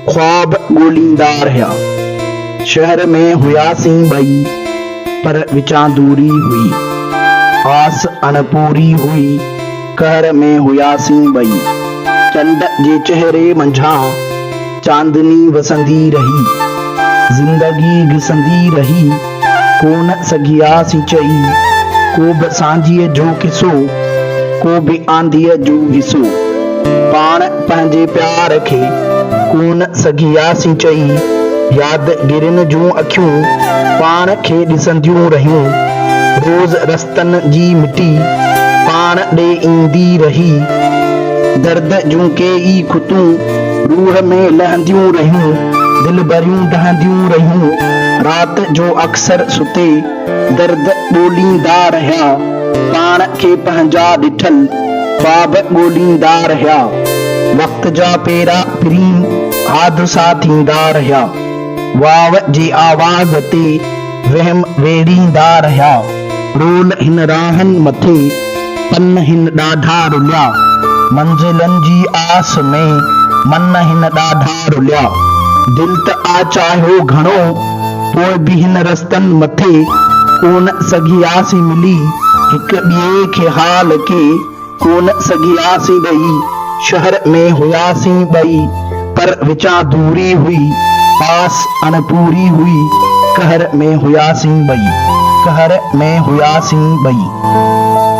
ख्वाब ॻोल्हींदा रहिया। शहर में हुयासीं ॿई, पर विचां दूरी हुई। आस अणपूरी हुई, कहर में हुयासीं ॿई। चंड जे चेहरे मंझां चांदनी वसंदी रही, ज़िंदगी घिसंदी रही, कोन सघियासीं चई। को बि सांझीअ जो किसो, को बि आंधीअ जो हिसो। पाण पंहिंजे प्यार खे कोन सघियासीं चई। यादगिरियुनि जूं अखियूं पाण खे ॾिसंदियूं रहियूं। रोज़ रस्तनि जी मिटी पाण ॾे ईंदी रही। दर्द जूं कई खुतूं रूह में लहंदियूं रहियूं। दिल भरियूं ढहंदियूं रहियूं। रात जो अक्सर सुते दर्द ॻोल्हींदा रहिया। पाण खे पंहिंजा ॾिठल ख्वाब ॻोल्हींदा रहिया। वक़्त जा पेरा फिरी हादसा थींदा रहिया। वाव जी आवाज़ ते वहम वेड़ींदा रहिया। रोल हिन राहनि मथे पन हिन ॾाढा रुलिया। मंज़िलनि जी आस में मन हिन ॾाढा रुलिया। दिल त आ चाहियो घणो, पोइ बि हिन रस्तनि मथे कोन सघियासीं मिली। हिक ॿिए खे हाल के कोन सघियासीं ॾेई। शहर में हुयासीं ॿई, पर विचां दूरी हुई। आस अणपूरी हुई, कहर में हुयासीं ॿई। कहर में हुयासीं ॿई।